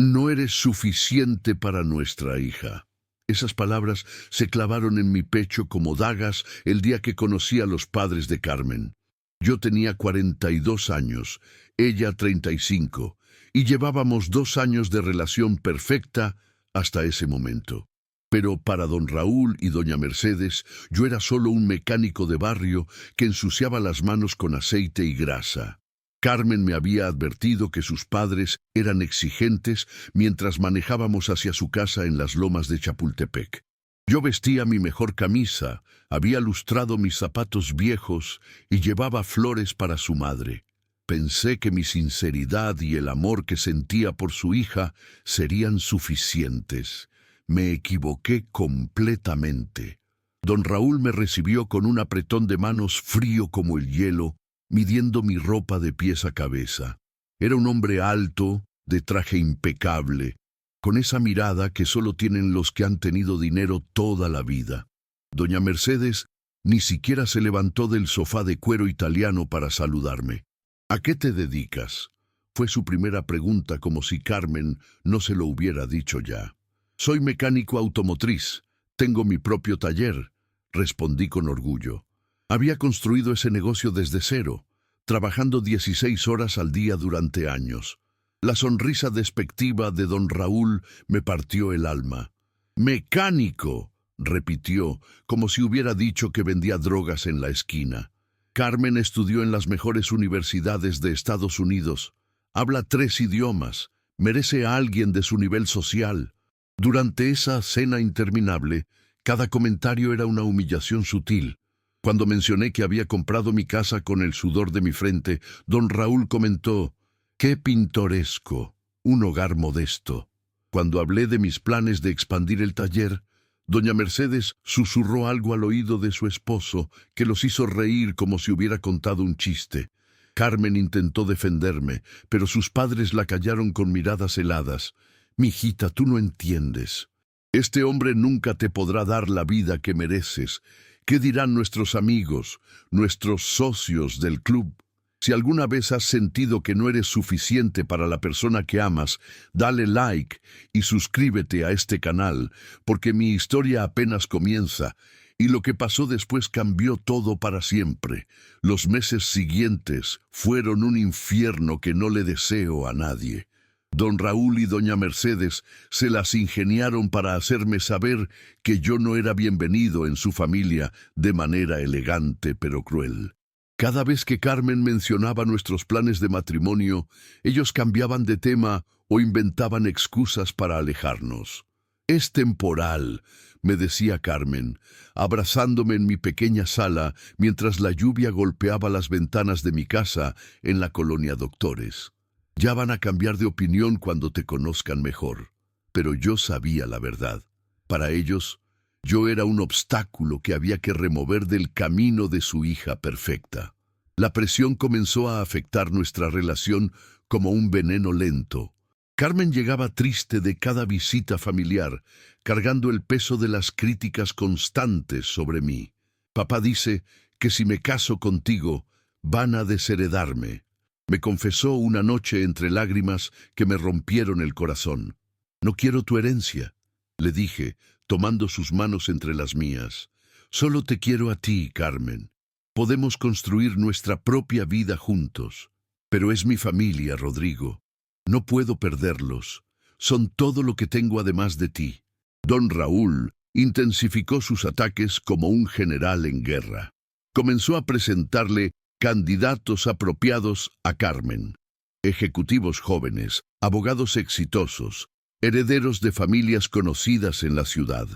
No eres suficiente para nuestra hija. Esas palabras se clavaron en mi pecho como dagas el día que conocí a los padres de Carmen. Yo tenía 42 años, ella 35, y llevábamos 2 años de relación perfecta hasta ese momento. Pero para don Raúl y doña Mercedes, yo era solo un mecánico de barrio que ensuciaba las manos con aceite y grasa. Carmen me había advertido que sus padres eran exigentes mientras manejábamos hacia su casa en las lomas de Chapultepec. Yo vestía mi mejor camisa, había lustrado mis zapatos viejos y llevaba flores para su madre. Pensé que mi sinceridad y el amor que sentía por su hija serían suficientes. Me equivoqué completamente. Don Raúl me recibió con un apretón de manos frío como el hielo, midiendo mi ropa de pies a cabeza. Era un hombre alto, de traje impecable, con esa mirada que solo tienen los que han tenido dinero toda la vida. Doña Mercedes ni siquiera se levantó del sofá de cuero italiano para saludarme. ¿A qué te dedicas?, fue su primera pregunta, como si Carmen no se lo hubiera dicho ya. Soy mecánico automotriz, tengo mi propio taller, respondí con orgullo. Había construido ese negocio desde cero, trabajando 16 horas al día durante años. La sonrisa despectiva de don Raúl me partió el alma. «¡Mecánico!», repitió, como si hubiera dicho que vendía drogas en la esquina. Carmen estudió en las mejores universidades de Estados Unidos. Habla 3 idiomas. Merece a alguien de su nivel social. Durante esa cena interminable, cada comentario era una humillación sutil. Cuando mencioné que había comprado mi casa con el sudor de mi frente, don Raúl comentó: «¡Qué pintoresco! Un hogar modesto». Cuando hablé de mis planes de expandir el taller, doña Mercedes susurró algo al oído de su esposo que los hizo reír como si hubiera contado un chiste. Carmen intentó defenderme, pero sus padres la callaron con miradas heladas. «Mijita, tú no entiendes. Este hombre nunca te podrá dar la vida que mereces. ¿Qué dirán nuestros amigos, nuestros socios del club? Si alguna vez has sentido que no eres suficiente para la persona que amas, dale like y suscríbete a este canal, porque mi historia apenas comienza, y lo que pasó después cambió todo para siempre. Los meses siguientes fueron un infierno que no le deseo a nadie». Don Raúl y doña Mercedes se las ingeniaron para hacerme saber que yo no era bienvenido en su familia de manera elegante pero cruel. Cada vez que Carmen mencionaba nuestros planes de matrimonio, ellos cambiaban de tema o inventaban excusas para alejarnos. «Es temporal», me decía Carmen, abrazándome en mi pequeña sala mientras la lluvia golpeaba las ventanas de mi casa en la colonia Doctores. «Ya van a cambiar de opinión cuando te conozcan mejor». Pero yo sabía la verdad. Para ellos, yo era un obstáculo que había que remover del camino de su hija perfecta. La presión comenzó a afectar nuestra relación como un veneno lento. Carmen llegaba triste de cada visita familiar, cargando el peso de las críticas constantes sobre mí. «Papá dice que si me caso contigo, van a desheredarme», me confesó una noche entre lágrimas que me rompieron el corazón. «No quiero tu herencia», le dije, tomando sus manos entre las mías. «Solo te quiero a ti, Carmen. Podemos construir nuestra propia vida juntos. Pero es mi familia, Rodrigo. No puedo perderlos. Son todo lo que tengo además de ti». Don Raúl intensificó sus ataques como un general en guerra. Comenzó a presentarle candidatos apropiados a Carmen. Ejecutivos jóvenes, abogados exitosos, herederos de familias conocidas en la ciudad.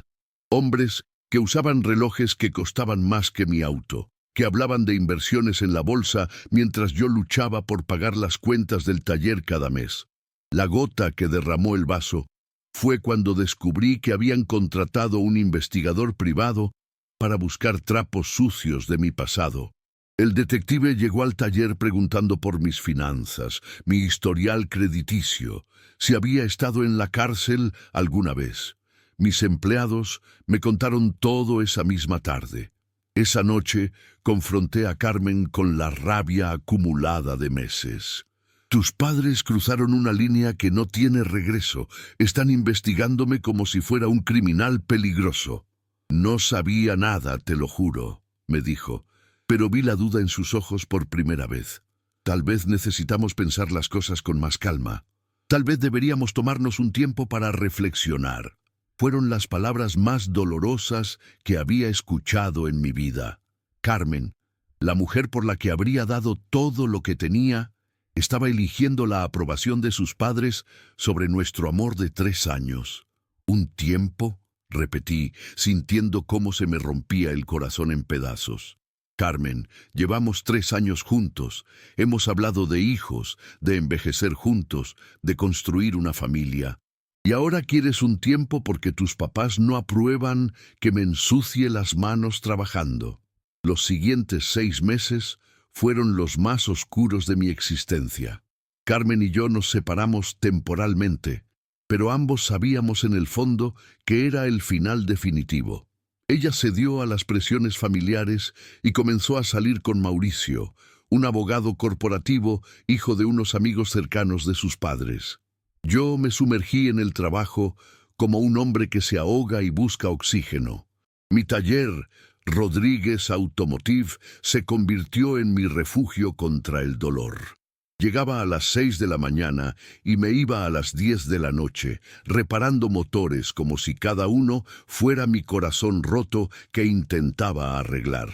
Hombres que usaban relojes que costaban más que mi auto, que hablaban de inversiones en la bolsa mientras yo luchaba por pagar las cuentas del taller cada mes. La gota que derramó el vaso fue cuando descubrí que habían contratado un investigador privado para buscar trapos sucios de mi pasado. El detective llegó al taller preguntando por mis finanzas, mi historial crediticio, si había estado en la cárcel alguna vez. Mis empleados me contaron todo esa misma tarde. Esa noche confronté a Carmen con la rabia acumulada de meses. Tus padres cruzaron una línea que no tiene regreso. Están investigándome como si fuera un criminal peligroso. No sabía nada, te lo juro, me dijo, pero vi la duda en sus ojos por primera vez. Tal vez necesitamos pensar las cosas con más calma. Tal vez deberíamos tomarnos un tiempo para reflexionar. Fueron las palabras más dolorosas que había escuchado en mi vida. Carmen, la mujer por la que habría dado todo lo que tenía, estaba eligiendo la aprobación de sus padres sobre nuestro amor de 3 años. ¿Un tiempo?, repetí, sintiendo cómo se me rompía el corazón en pedazos. Carmen, llevamos 3 años juntos. Hemos hablado de hijos, de envejecer juntos, de construir una familia. Y ahora quieres un tiempo porque tus papás no aprueban que me ensucie las manos trabajando. Los siguientes 6 meses fueron los más oscuros de mi existencia. Carmen y yo nos separamos temporalmente, pero ambos sabíamos en el fondo que era el final definitivo. Ella cedió a las presiones familiares y comenzó a salir con Mauricio, un abogado corporativo, hijo de unos amigos cercanos de sus padres. Yo me sumergí en el trabajo como un hombre que se ahoga y busca oxígeno. Mi taller, Rodríguez Automotive, se convirtió en mi refugio contra el dolor. Llegaba a las 6 de la mañana y me iba a las 10 de la noche, reparando motores como si cada uno fuera mi corazón roto que intentaba arreglar.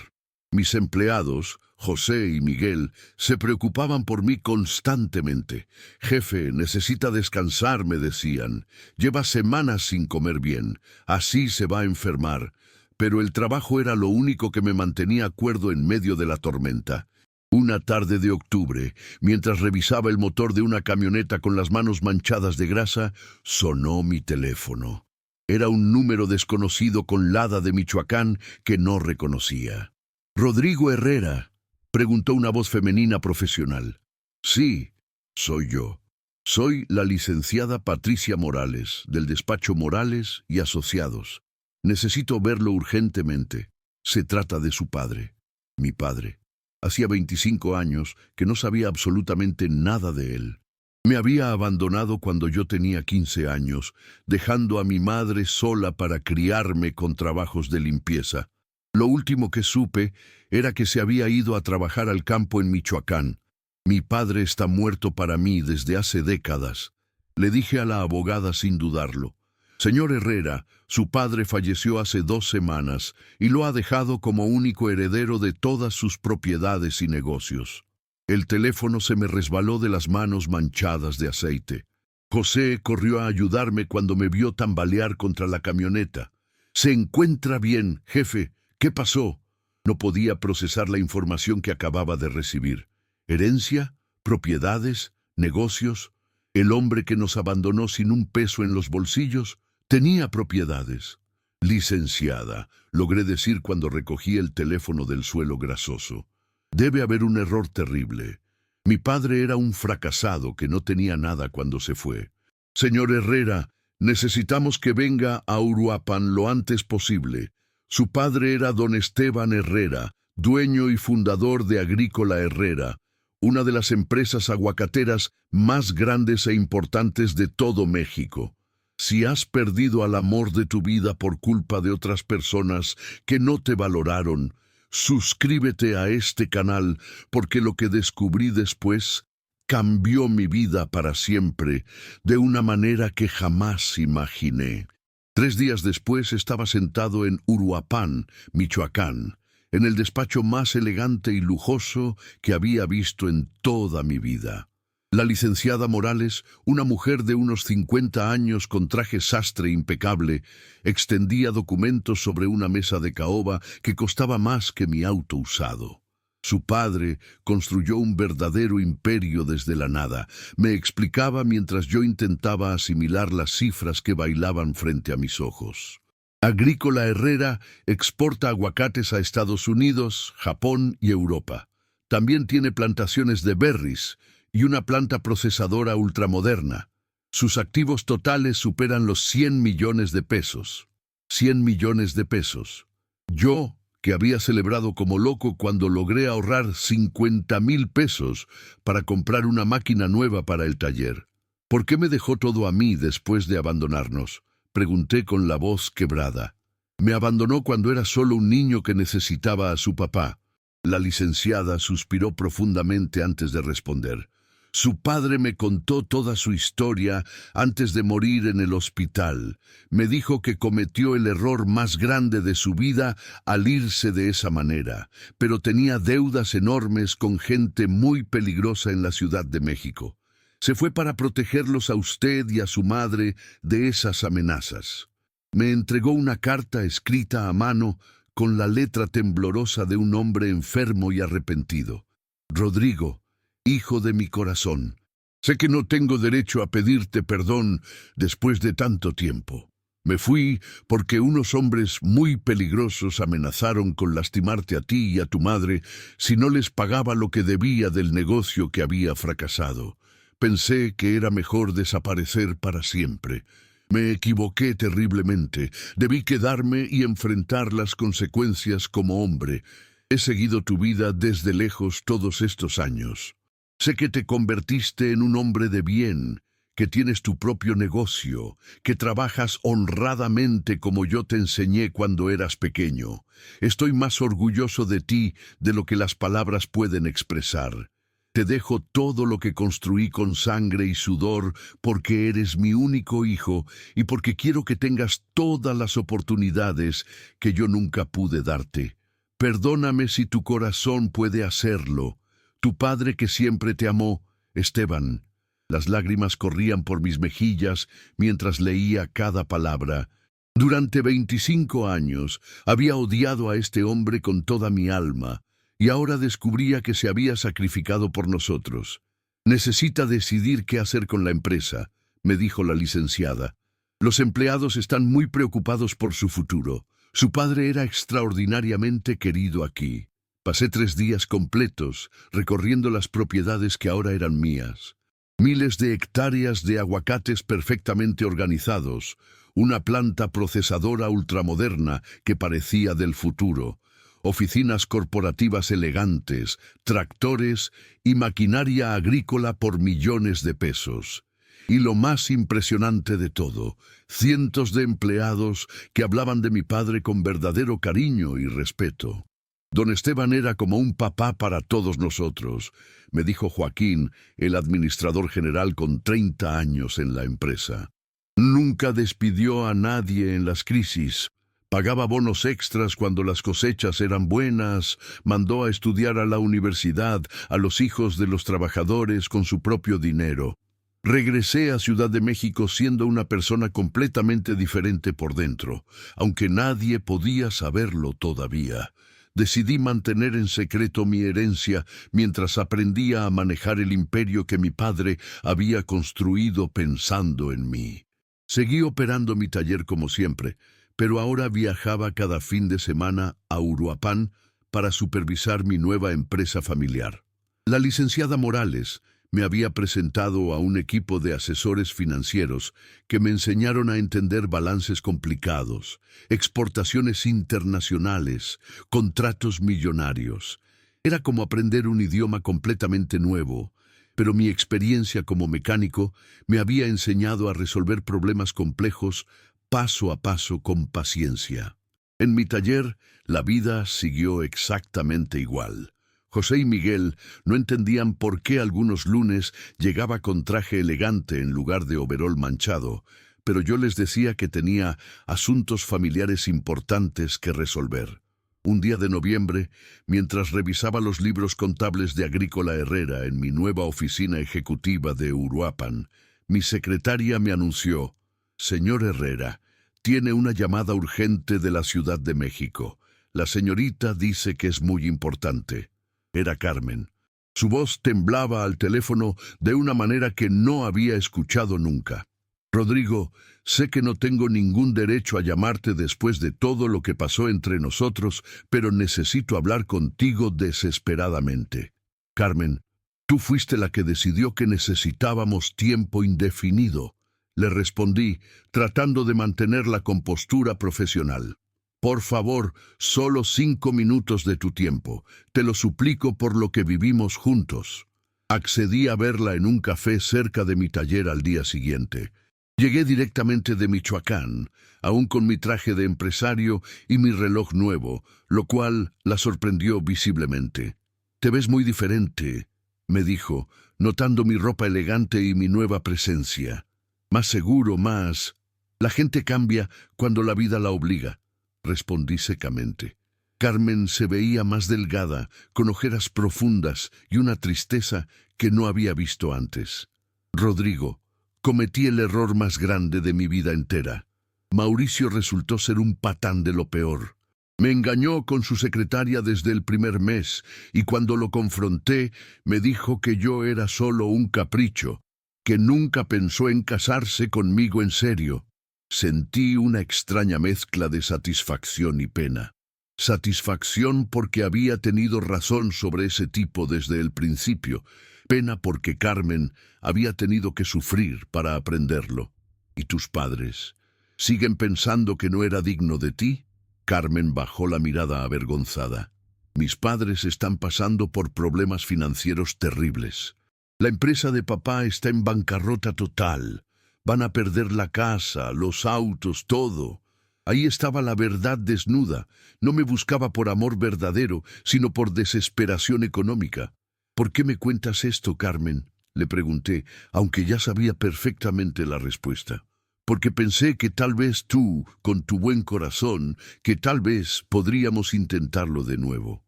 Mis empleados, José y Miguel, se preocupaban por mí constantemente. «Jefe, necesita descansar», me decían. «Lleva semanas sin comer bien. Así se va a enfermar». Pero el trabajo era lo único que me mantenía cuerdo en medio de la tormenta. Una tarde de octubre, mientras revisaba el motor de una camioneta con las manos manchadas de grasa, sonó mi teléfono. Era un número desconocido con lada de Michoacán que no reconocía. «¿Rodrigo Herrera?», preguntó una voz femenina profesional. «Sí, soy yo. Soy la licenciada Patricia Morales, del despacho Morales y Asociados. Necesito verlo urgentemente. Se trata de su padre». Mi padre. Hacía 25 años que no sabía absolutamente nada de él. Me había abandonado cuando yo tenía 15 años, dejando a mi madre sola para criarme con trabajos de limpieza. Lo último que supe era que se había ido a trabajar al campo en Michoacán. «Mi padre está muerto para mí desde hace décadas», le dije a la abogada sin dudarlo. «Señor Herrera, su padre falleció hace 2 semanas y lo ha dejado como único heredero de todas sus propiedades y negocios». El teléfono se me resbaló de las manos manchadas de aceite. José corrió a ayudarme cuando me vio tambalear contra la camioneta. «¿Se encuentra bien, jefe? ¿Qué pasó?». No podía procesar la información que acababa de recibir. ¿Herencia? ¿Propiedades? ¿Negocios? ¿El hombre que nos abandonó sin un peso en los bolsillos? Tenía propiedades. «Licenciada», logré decir cuando recogí el teléfono del suelo grasoso. «Debe haber un error terrible. Mi padre era un fracasado que no tenía nada cuando se fue. Señor Herrera, necesitamos que venga a Uruapan lo antes posible. Su padre era don Esteban Herrera, dueño y fundador de Agrícola Herrera, una de las empresas aguacateras más grandes e importantes de todo México. Si has perdido al amor de tu vida por culpa de otras personas que no te valoraron, suscríbete a este canal porque lo que descubrí después cambió mi vida para siempre de una manera que jamás imaginé». 3 días después estaba sentado en Uruapan, Michoacán, en el despacho más elegante y lujoso que había visto en toda mi vida. La licenciada Morales, una mujer de unos 50 años con traje sastre impecable, extendía documentos sobre una mesa de caoba que costaba más que mi auto usado. Su padre construyó un verdadero imperio desde la nada. Me explicaba mientras yo intentaba asimilar las cifras que bailaban frente a mis ojos. Agrícola Herrera exporta aguacates a Estados Unidos, Japón y Europa. También tiene plantaciones de berries y una planta procesadora ultramoderna. Sus activos totales superan los 100 millones de pesos. 100 millones de pesos. Yo, que había celebrado como loco cuando logré ahorrar 50,000 pesos para comprar una máquina nueva para el taller. ¿Por qué me dejó todo a mí después de abandonarnos?, pregunté con la voz quebrada. Me abandonó cuando era solo un niño que necesitaba a su papá. La licenciada suspiró profundamente antes de responder. Su padre me contó toda su historia antes de morir en el hospital. Me dijo que cometió el error más grande de su vida al irse de esa manera, pero tenía deudas enormes con gente muy peligrosa en la Ciudad de México. Se fue para protegerlos a usted y a su madre de esas amenazas. Me entregó una carta escrita a mano con la letra temblorosa de un hombre enfermo y arrepentido. Rodrigo, hijo de mi corazón, sé que no tengo derecho a pedirte perdón después de tanto tiempo. Me fui porque unos hombres muy peligrosos amenazaron con lastimarte a ti y a tu madre si no les pagaba lo que debía del negocio que había fracasado. Pensé que era mejor desaparecer para siempre. Me equivoqué terriblemente. Debí quedarme y enfrentar las consecuencias como hombre. He seguido tu vida desde lejos todos estos años. Sé que te convertiste en un hombre de bien, que tienes tu propio negocio, que trabajas honradamente como yo te enseñé cuando eras pequeño. Estoy más orgulloso de ti de lo que las palabras pueden expresar. Te dejo todo lo que construí con sangre y sudor porque eres mi único hijo y porque quiero que tengas todas las oportunidades que yo nunca pude darte. Perdóname si tu corazón puede hacerlo. Tu padre que siempre te amó, Esteban. Las lágrimas corrían por mis mejillas mientras leía cada palabra. Durante 25 años había odiado a este hombre con toda mi alma. Y ahora descubría que se había sacrificado por nosotros. Necesita decidir qué hacer con la empresa, me dijo la licenciada. Los empleados están muy preocupados por su futuro. Su padre era extraordinariamente querido aquí. Pasé 3 días completos recorriendo las propiedades que ahora eran mías. Miles de hectáreas de aguacates perfectamente organizados, una planta procesadora ultramoderna que parecía del futuro, oficinas corporativas elegantes, tractores y maquinaria agrícola por millones de pesos. Y lo más impresionante de todo, cientos de empleados que hablaban de mi padre con verdadero cariño y respeto. Don Esteban era como un papá para todos nosotros, me dijo Joaquín, el administrador general con 30 años en la empresa. Nunca despidió a nadie en las crisis. Pagaba bonos extras cuando las cosechas eran buenas, mandó a estudiar a la universidad a los hijos de los trabajadores con su propio dinero. Regresé a Ciudad de México siendo una persona completamente diferente por dentro, aunque nadie podía saberlo todavía. Decidí mantener en secreto mi herencia mientras aprendía a manejar el imperio que mi padre había construido pensando en mí. Seguí operando mi taller como siempre, pero ahora viajaba cada fin de semana a Uruapan para supervisar mi nueva empresa familiar. La licenciada Morales me había presentado a un equipo de asesores financieros que me enseñaron a entender balances complicados, exportaciones internacionales, contratos millonarios. Era como aprender un idioma completamente nuevo, pero mi experiencia como mecánico me había enseñado a resolver problemas complejos paso a paso con paciencia. En mi taller, la vida siguió exactamente igual. José y Miguel no entendían por qué algunos lunes llegaba con traje elegante en lugar de overol manchado, pero yo les decía que tenía asuntos familiares importantes que resolver. Un día de noviembre, mientras revisaba los libros contables de Agrícola Herrera en mi nueva oficina ejecutiva de Uruapan, mi secretaria me anunció: «Señor Herrera, tiene una llamada urgente de la Ciudad de México. La señorita dice que es muy importante». Era Carmen. Su voz temblaba al teléfono de una manera que no había escuchado nunca. «Rodrigo, sé que no tengo ningún derecho a llamarte después de todo lo que pasó entre nosotros, pero necesito hablar contigo desesperadamente». «Carmen, tú fuiste la que decidió que necesitábamos tiempo indefinido», le respondí, tratando de mantener la compostura profesional. Por favor, solo 5 minutos de tu tiempo. Te lo suplico por lo que vivimos juntos. Accedí a verla en un café cerca de mi taller al día siguiente. Llegué directamente de Michoacán, aún con mi traje de empresario y mi reloj nuevo, lo cual la sorprendió visiblemente. «Te ves muy diferente», me dijo, notando mi ropa elegante y mi nueva presencia. «Más seguro, más...» «La gente cambia cuando la vida la obliga», respondí secamente. Carmen se veía más delgada, con ojeras profundas y una tristeza que no había visto antes. «Rodrigo, cometí el error más grande de mi vida entera. Mauricio resultó ser un patán de lo peor. Me engañó con su secretaria desde el primer mes, y cuando lo confronté, me dijo que yo era solo un capricho, que nunca pensó en casarse conmigo en serio». Sentí una extraña mezcla de satisfacción y pena. Satisfacción porque había tenido razón sobre ese tipo desde el principio. Pena porque Carmen había tenido que sufrir para aprenderlo. ¿Y tus padres? ¿Siguen pensando que no era digno de ti? Carmen bajó la mirada avergonzada. Mis padres están pasando por problemas financieros terribles. La empresa de papá está en bancarrota total. Van a perder la casa, los autos, todo. Ahí estaba la verdad desnuda. No me buscaba por amor verdadero, sino por desesperación económica. «¿Por qué me cuentas esto, Carmen?», le pregunté, aunque ya sabía perfectamente la respuesta. «Porque pensé que tal vez tú, con tu buen corazón, que tal vez podríamos intentarlo de nuevo.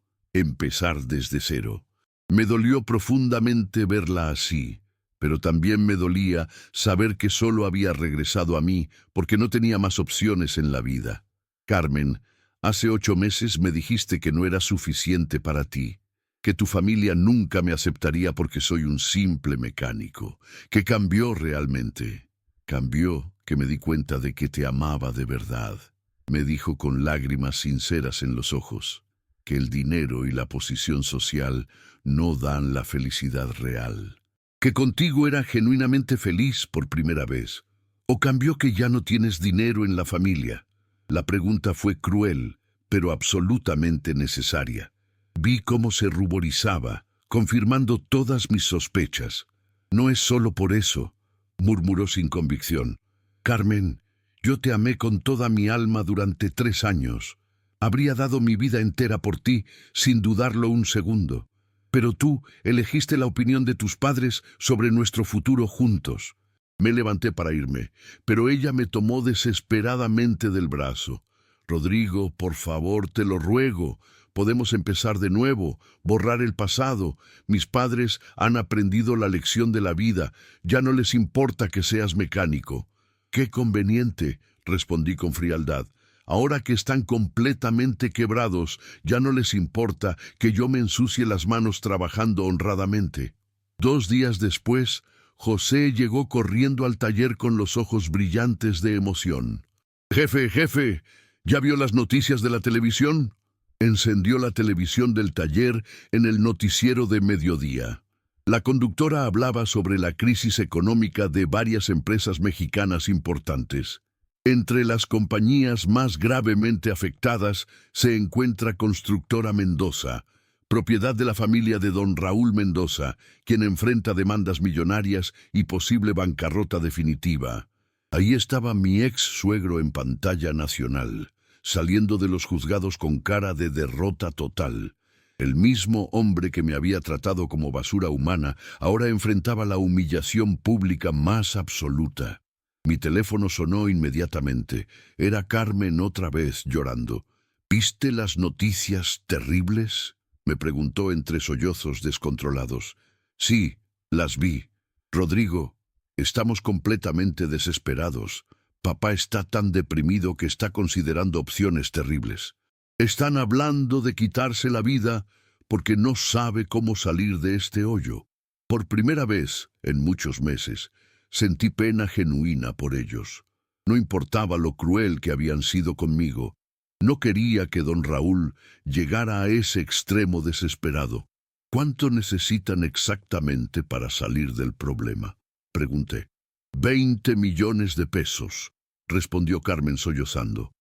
Empezar desde cero». Me dolió profundamente verla así. Pero también me dolía saber que solo había regresado a mí porque no tenía más opciones en la vida. «Carmen, hace 8 meses me dijiste que no era suficiente para ti, que tu familia nunca me aceptaría porque soy un simple mecánico, que cambió realmente. Cambió que me di cuenta de que te amaba de verdad», me dijo con lágrimas sinceras en los ojos, «que el dinero y la posición social no dan la felicidad real. Que contigo era genuinamente feliz por primera vez. ¿O cambió que ya no tienes dinero en la familia?». La pregunta fue cruel, pero absolutamente necesaria. Vi cómo se ruborizaba, confirmando todas mis sospechas. «No es solo por eso», murmuró sin convicción. «Carmen, yo te amé con toda mi alma durante 3 años. Habría dado mi vida entera por ti, sin dudarlo un segundo. Pero tú elegiste la opinión de tus padres sobre nuestro futuro juntos». Me levanté para irme, pero ella me tomó desesperadamente del brazo. «Rodrigo, por favor, te lo ruego. Podemos empezar de nuevo, borrar el pasado. Mis padres han aprendido la lección de la vida. Ya no les importa que seas mecánico». «Qué conveniente», respondí con frialdad. «Ahora que están completamente quebrados, ya no les importa que yo me ensucie las manos trabajando honradamente». 2 días después, José llegó corriendo al taller con los ojos brillantes de emoción. Jefe, ¿ya vio las noticias de la televisión?». Encendió la televisión del taller en el noticiero de mediodía. La conductora hablaba sobre la crisis económica de varias empresas mexicanas importantes. Entre las compañías más gravemente afectadas se encuentra Constructora Mendoza, propiedad de la familia de don Raúl Mendoza, quien enfrenta demandas millonarias y posible bancarrota definitiva. Ahí estaba mi ex suegro en pantalla nacional, saliendo de los juzgados con cara de derrota total. El mismo hombre que me había tratado como basura humana ahora enfrentaba la humillación pública más absoluta. Mi teléfono sonó inmediatamente. Era Carmen otra vez llorando. «¿Viste las noticias terribles?», me preguntó entre sollozos descontrolados. «Sí, las vi. Rodrigo, estamos completamente desesperados. Papá está tan deprimido que está considerando opciones terribles. Están hablando de quitarse la vida porque no sabe cómo salir de este hoyo». Por primera vez en muchos meses, sentí pena genuina por ellos. No importaba lo cruel que habían sido conmigo. No quería que don Raúl llegara a ese extremo desesperado. «¿Cuánto necesitan exactamente para salir del problema?», pregunté. 20 millones de pesos, respondió Carmen sollozando.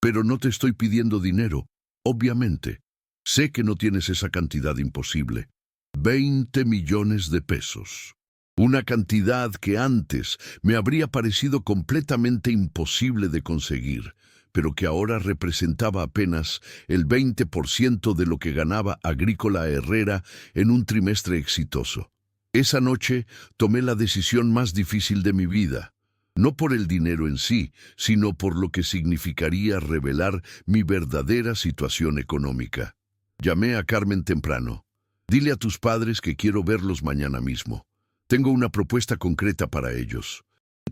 Pero no te estoy pidiendo dinero, obviamente. Sé que no tienes esa cantidad imposible. 20 millones de pesos. Una cantidad que antes me habría parecido completamente imposible de conseguir, pero que ahora representaba apenas el 20% de lo que ganaba Agrícola Herrera en un trimestre exitoso. Esa noche tomé la decisión más difícil de mi vida, no por el dinero en sí, sino por lo que significaría revelar mi verdadera situación económica. Llamé a Carmen temprano. Dile a tus padres que quiero verlos mañana mismo. Tengo una propuesta concreta para ellos.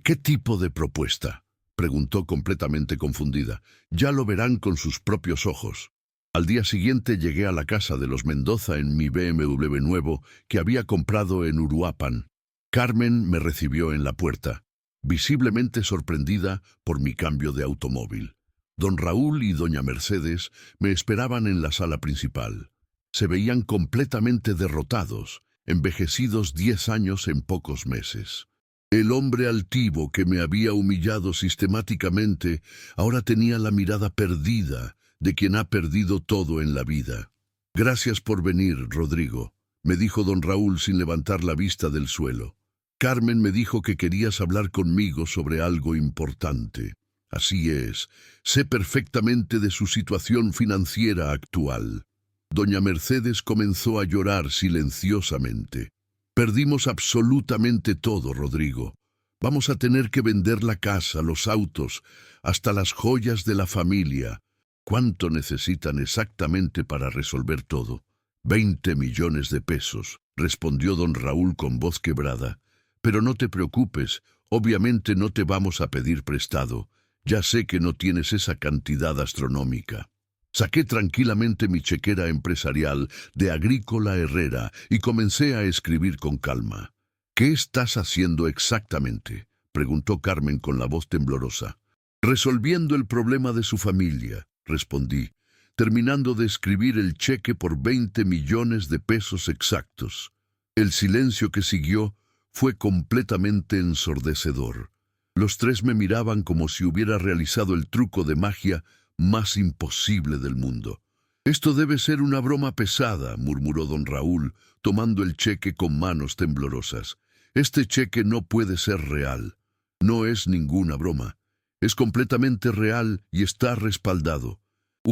¿Qué tipo de propuesta?, preguntó completamente confundida. Ya lo verán con sus propios ojos. Al día siguiente llegué a la casa de los Mendoza en mi BMW nuevo que había comprado en Uruapan. Carmen me recibió en la puerta, visiblemente sorprendida por mi cambio de automóvil. Don Raúl y doña Mercedes me esperaban en la sala principal. Se veían completamente derrotados, envejecidos 10 años en pocos meses. El hombre altivo que me había humillado sistemáticamente ahora tenía la mirada perdida de quien ha perdido todo en la vida. Gracias por venir, Rodrigo, me dijo don Raúl sin levantar la vista del suelo. Carmen me dijo que querías hablar conmigo sobre algo importante. Así es, sé perfectamente de su situación financiera actual. Doña Mercedes comenzó a llorar silenciosamente. Perdimos absolutamente todo, Rodrigo. Vamos a tener que vender la casa, los autos, hasta las joyas de la familia. ¿Cuánto necesitan exactamente para resolver todo? 20 millones de pesos, respondió don Raúl con voz quebrada. Pero no te preocupes, obviamente no te vamos a pedir prestado. Ya sé que no tienes esa cantidad astronómica. Saqué tranquilamente mi chequera empresarial de Agrícola Herrera y comencé a escribir con calma. ¿Qué estás haciendo exactamente?, preguntó Carmen con la voz temblorosa. Resolviendo el problema de su familia, respondí, terminando de escribir el cheque por 20 millones de pesos exactos. El silencio que siguió fue completamente ensordecedor. Los tres me miraban como si hubiera realizado el truco de magia más imposible del mundo. Esto debe ser una broma pesada, murmuró don Raúl, tomando el cheque con manos temblorosas. Este cheque no puede ser real. No es ninguna broma. Es completamente real y está respaldado.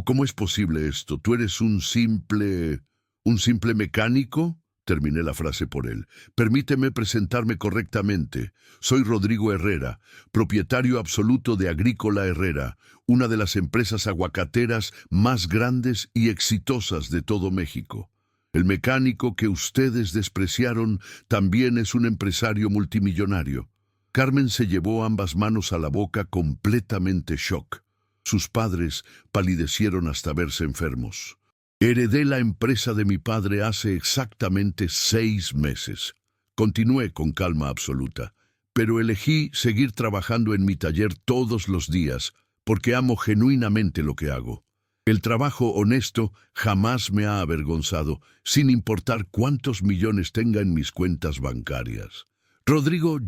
¿Cómo es posible esto? ¿Tú eres un simple mecánico? Terminé la frase por él. Permíteme presentarme correctamente. Soy Rodrigo Herrera, propietario absoluto de Agrícola Herrera, una de las empresas aguacateras más grandes y exitosas de todo México. El mecánico que ustedes despreciaron también es un empresario multimillonario. Carmen se llevó ambas manos a la boca completamente shock. Sus padres palidecieron hasta verse enfermos. Heredé la empresa de mi padre hace exactamente 6 meses. Continué con calma absoluta, pero elegí seguir trabajando en mi taller todos los días porque amo genuinamente lo que hago. El trabajo honesto jamás me ha avergonzado, sin importar cuántos millones tenga en mis cuentas bancarias. Rodrigo,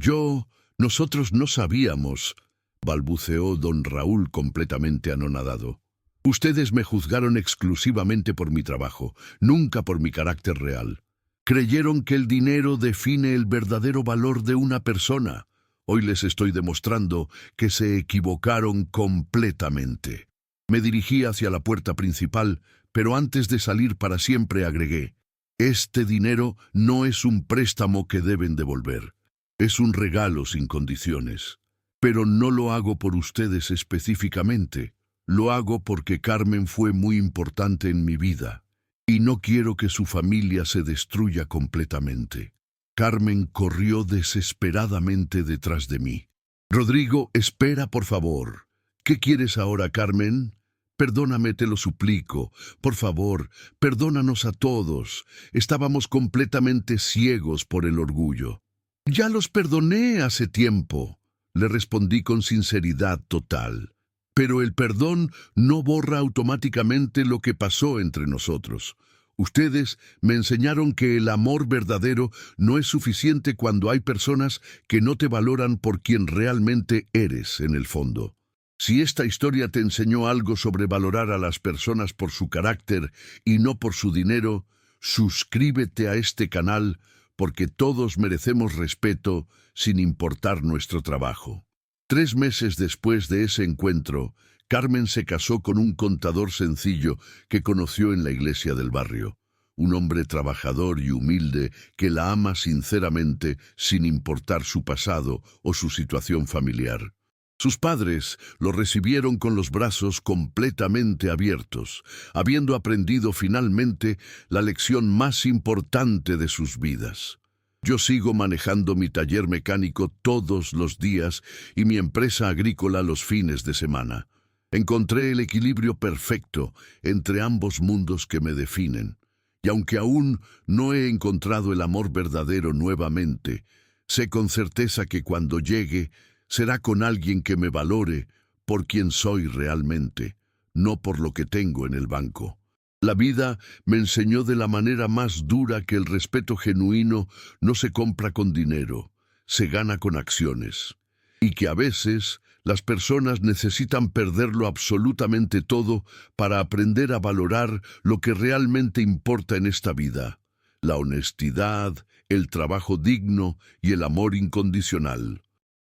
nosotros no sabíamos, balbuceó don Raúl completamente anonadado. Ustedes me juzgaron exclusivamente por mi trabajo, nunca por mi carácter real. Creyeron que el dinero define el verdadero valor de una persona. Hoy les estoy demostrando que se equivocaron completamente. Me dirigí hacia la puerta principal, pero antes de salir para siempre agregué: este dinero no es un préstamo que deben devolver. Es un regalo sin condiciones. Pero no lo hago por ustedes específicamente. Lo hago porque Carmen fue muy importante en mi vida, y no quiero que su familia se destruya completamente. Carmen corrió desesperadamente detrás de mí. Rodrigo, espera, por favor. ¿Qué quieres ahora, Carmen? Perdóname, te lo suplico. Por favor, perdónanos a todos. Estábamos completamente ciegos por el orgullo. Ya los perdoné hace tiempo, le respondí con sinceridad total. Pero el perdón no borra automáticamente lo que pasó entre nosotros. Ustedes me enseñaron que el amor verdadero no es suficiente cuando hay personas que no te valoran por quien realmente eres en el fondo. Si esta historia te enseñó algo sobre valorar a las personas por su carácter y no por su dinero, suscríbete a este canal porque todos merecemos respeto sin importar nuestro trabajo. 3 meses después de ese encuentro, Carmen se casó con un contador sencillo que conoció en la iglesia del barrio. Un hombre trabajador y humilde que la ama sinceramente sin importar su pasado o su situación familiar. Sus padres lo recibieron con los brazos completamente abiertos, habiendo aprendido finalmente la lección más importante de sus vidas. Yo sigo manejando mi taller mecánico todos los días y mi empresa agrícola los fines de semana. Encontré el equilibrio perfecto entre ambos mundos que me definen. Y aunque aún no he encontrado el amor verdadero nuevamente, sé con certeza que cuando llegue, será con alguien que me valore por quien soy realmente, no por lo que tengo en el banco. La vida me enseñó de la manera más dura que el respeto genuino no se compra con dinero, se gana con acciones. Y que a veces las personas necesitan perderlo absolutamente todo para aprender a valorar lo que realmente importa en esta vida: la honestidad, el trabajo digno y el amor incondicional.